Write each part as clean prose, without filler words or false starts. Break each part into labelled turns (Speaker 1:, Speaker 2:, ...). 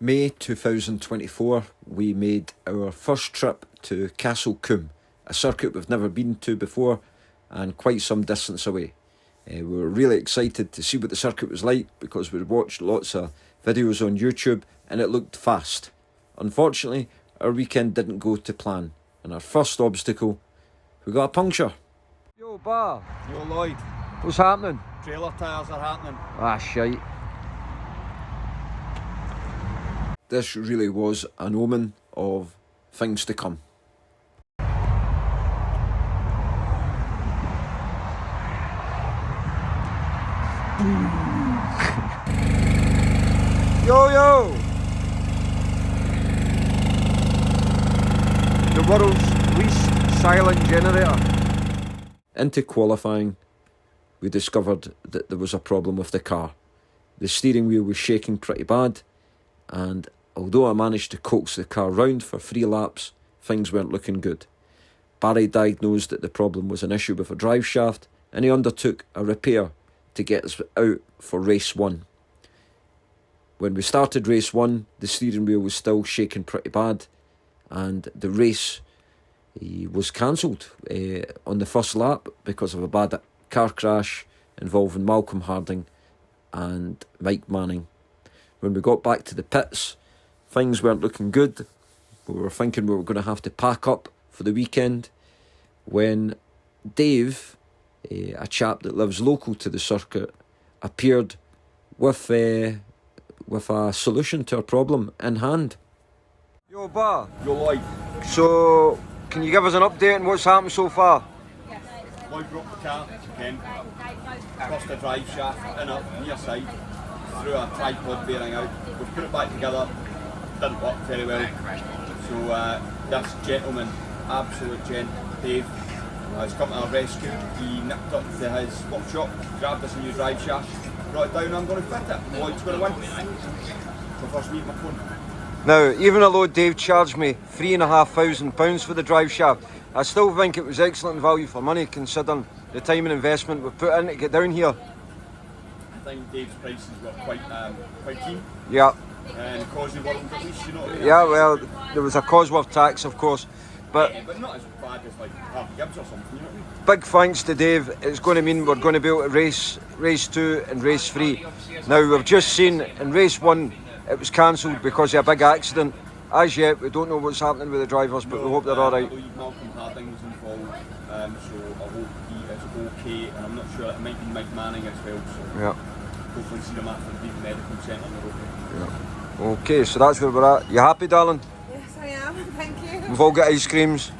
Speaker 1: May 2024, we made our first trip to Castle Combe, a circuit we've never been to before and quite some distance away. We were really excited to see what the circuit was like because we'd watched lots of videos on YouTube and it looked fast. Unfortunately, our weekend didn't go to plan, and our first obstacle, we got a puncture. Yo, Bar.
Speaker 2: Yo, Lloyd.
Speaker 1: What's happening?
Speaker 2: Trailer tyres are happening.
Speaker 1: Ah, shite. This really was an omen of things to come. Yo! The world's least silent generator. Into qualifying, we discovered that there was a problem with the car. The steering wheel was shaking pretty bad, and although I managed to coax the car round for 3 laps, things weren't looking good. Barry diagnosed that the problem was an issue with a drive shaft, and he undertook a repair to get us out for race 1. When we started race 1, the steering wheel was still shaking pretty bad, and the race was cancelled on the first lap because of a bad car crash involving Malcolm Harding and Mike Manning. When we got back to the pits, things weren't looking good. We were thinking we were going to have to pack up for the weekend when Dave, a chap that lives local to the circuit, appeared with a solution to our problem in hand. Yo, Bar.
Speaker 2: Yo, Lloyd.
Speaker 1: So, can you give us an update on what's happened so far?
Speaker 2: Lloyd broke the car again. Crossed the drive shaft in up near side. Threw a tripod bearing out. We put it back together. Didn't work very well. So this gentleman, absolute gent, Dave, has come to our rescue. He nipped up to his workshop, grabbed us a new drive shaft, brought it down. I'm going to fit it. Lloyd's going to win. So first meet my phone.
Speaker 1: Now, even although Dave charged me £3,500 for the drive shaft, I still think it was excellent value for money considering the time and investment we put in to get down here.
Speaker 2: I think Dave's prices were quite keen.
Speaker 1: Yeah.
Speaker 2: And Cosworth world at least, you know.
Speaker 1: Yeah, well, there was a Cosworth tax, of course, but
Speaker 2: not as bad as like Harvey Gibbs or something, you know what I mean?
Speaker 1: big thanks to Dave. It's going to mean we're going to be able to race 2 and race 3. Now, we've just seen in race 1 it was cancelled because of a big accident. As yet, we don't know what's happening with the drivers, but we hope they're all right.
Speaker 2: I believe Malcolm Harding was involved, so I hope he is okay, and I'm not sure, it might be Mike Manning as well, so
Speaker 1: Yeah.
Speaker 2: hopefully see them after the medical centre on the road.
Speaker 1: Yeah. Okay, so that's where we're at. You happy, darling?
Speaker 3: Yes, I am. Thank you.
Speaker 1: We've all got ice creams.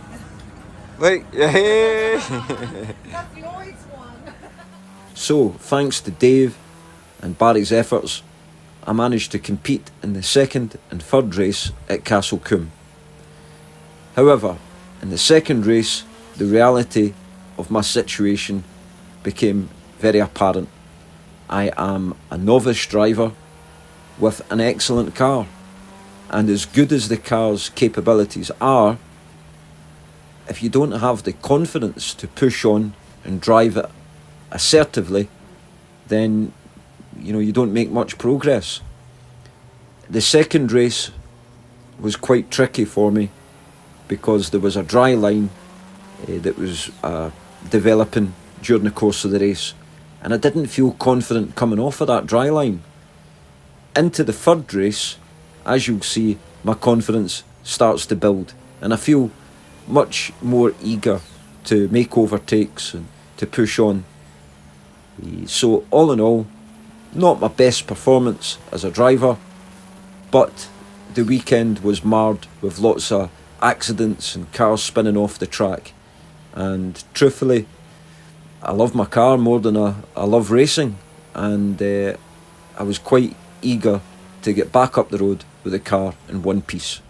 Speaker 1: Right, yay!
Speaker 3: That's Lloyd's one.
Speaker 1: So, thanks to Dave and Barry's efforts, I managed to compete in the second and third race at Castle Combe. However, in the second race, the reality of my situation became very apparent. I am a novice driver with an excellent car, and as good as the car's capabilities are, if you don't have the confidence to push on and drive it assertively, then you don't make much progress. The second race was quite tricky for me because there was a dry line that was developing during the course of the race, and I didn't feel confident coming off of that dry line. Into the third race, as you'll see, my confidence starts to build, and I feel much more eager to make overtakes and to push on. So all in all, not my best performance as a driver, but the weekend was marred with lots of accidents and cars spinning off the track. And truthfully, I love my car more than I love racing, and I was quite eager to get back up the road with the car in one piece.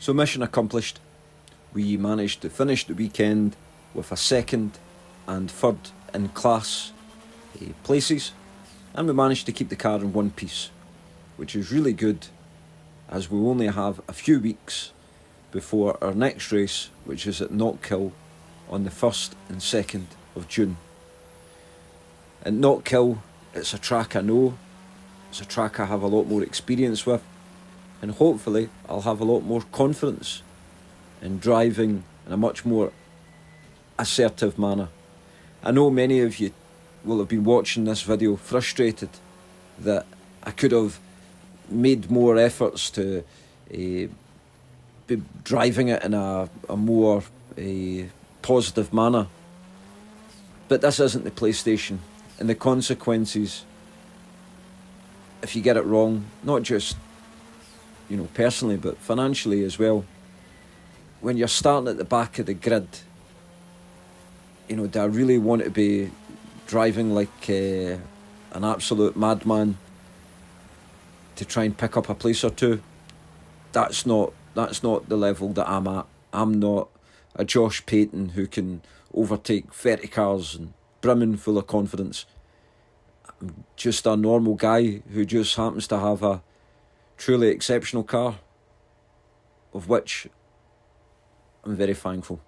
Speaker 1: So mission accomplished. We managed to finish the weekend with a second and third in class places, and we managed to keep the car in one piece, which is really good as we only have a few weeks before our next race, which is at Knockhill on the 1st and 2nd of June. At Knockhill, it's a track I know, it's a track I have a lot more experience with, and hopefully I'll have a lot more confidence in driving in a much more assertive manner. I know many of you will have been watching this video frustrated that I could have made more efforts to be driving it in a more positive manner. But this isn't the PlayStation, and the consequences, if you get it wrong, not just personally but financially as well, when you're starting at the back of the grid, do I really want to be driving like an absolute madman to try and pick up a place or two? That's not the level that I'm at. I'm not a Josh Payton who can overtake 30 cars and brimming full of confidence. I'm just a normal guy who just happens to have a truly exceptional car, of which I'm very thankful.